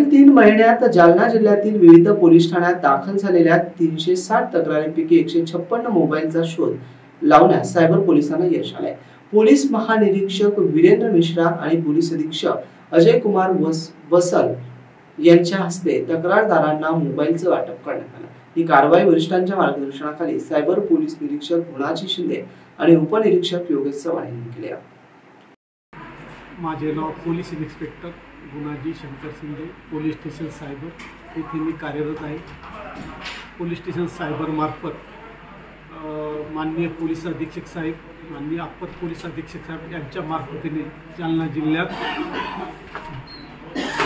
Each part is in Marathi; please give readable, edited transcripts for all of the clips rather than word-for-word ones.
तीन महिन्यात जालना जिल्ह्यातील विविध पोलीस ठाण्यात दाखल झालेल्या 360 तक्रारींपैकी 156 मोबाईलचा शोध लावण्यास सायबर पोलिसांना यश आले। पोलीस महानिरीक्षक वीरेंद्र मिश्रा आणि पोलीस अधीक्षक अजय कुमार वसल यांच्या हस्ते तक्रारदारांना मोबाईलचं वाटप करण्यात आलं। ही कारवाई वरिष्ठांच्या मार्गदर्शनाखाली सायबर पोलीस निरीक्षक गुणाजी शिंदे आणि उपनिरीक्षक योगेश चव्हाण यांनी केली। माझे नाव police inspector Gunaji Shankar Shinde, police station cyber येथे मी कार्यरत आहे। पोलीस स्टेशन सायबर मार्फत माननीय पोलीस अधीक्षक साहेब, माननीय अप्पर पोलीस अधीक्षक साहेब यांच्या मार्फतीने जालना जिल्ह्यात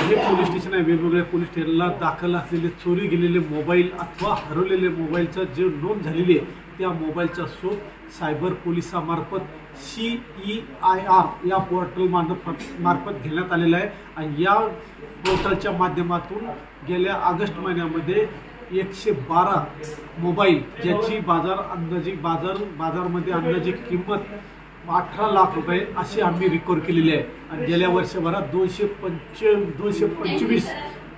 जे पोलीस स्टेशन आहे वेगवेगळ्या पोलीस स्टेशनला दाखल असलेले चोरी गेलेले मोबाईल अथवा हरवलेले मोबाईलचा जे नोंद झालेली आहे त्या मोबाईलचा शोध सायबर पोलिसामार्फत CEIR या पोर्टल मार्फत घेण्यात आलेला आहे। आणि या पोर्टलच्या माध्यमातून गेल्या ऑगस्ट महिन्यामध्ये 112 मोबाईल ज्याची बाजारामध्ये अंदाजे किंमत 18 लाख रुपये अशी आम्ही रिकवर केलेली आहे। आणि गेल्या वर्षभरात 225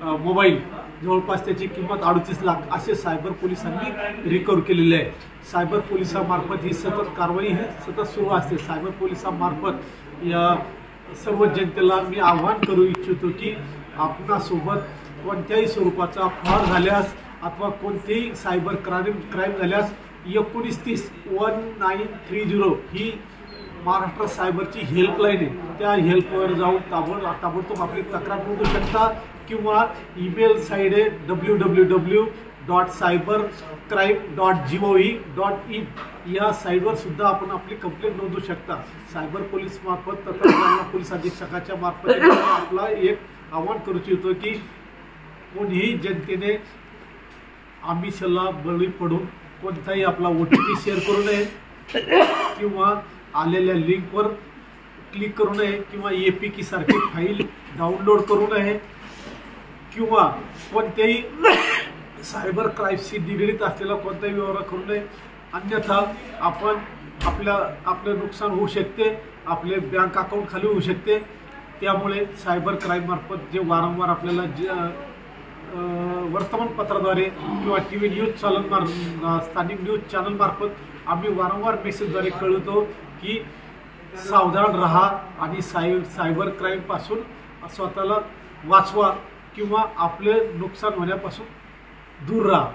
मोबाईल जवळपास त्याची किंमत 38 लाख असे सायबर पोलिसांनी रिकवर केलेले आहे। सायबर पोलिसामार्फत ही सतत कारवाई सतत सुरू असते। सायबर पोलिसामार्फत या सर्व जनतेला मी आवाहन करू इच्छितो की आपणासोबत कोणत्याही स्वरूपाचा फ्रॉड झाल्यास अथवा कोणतेही सायबर क्राईम झाल्यास 1930 ही महाराष्ट्र सायबरची हेल्पलाईन आहे। त्या हेल्पवर जाऊन ताबडतोब आपली तक्रार नोंदवू शकता किंवा ईमेल साईट आहे www.cybercrime.gov.in या साईटवर सुद्धा आपण आपली कंप्लेंट नोंदवू शकता। सायबर पोलीस मार्फत तथा जालना पोलीस अधीक्षकाच्या मार्फत आपला एक आवाहन करू इच्छितो की कोणीही जनतेने आमिषाला बळी पडून कोणताही आपला OTP शेअर करू नये किंवा आलेल्या लिंकवर क्लिक करू नये किंवा APK सारखी फाईल डाउनलोड करू नये किंवा कोणत्याही सायबर क्राईमशी निगडीत असलेला कोणताही व्यवहार करू नये, अन्यथा आपण आपलं नुकसान होऊ शकते, आपले बँक अकाउंट खाली होऊ शकते। त्यामुळे सायबर क्राईम मार्फत जे वारंवार आपल्याला वर्तमानपत्राद्वारे किंवा TV न्यूज चॅनल स्थानिक न्यूज चॅनल मार्फत आम्ही वारंवार मेसेजद्वारे कळवतो की सावधान रहा आणि सायबर क्राईमपासून स्वतःला वाचवा किंवा आपले नुकसान होण्यापासून दूर राहा।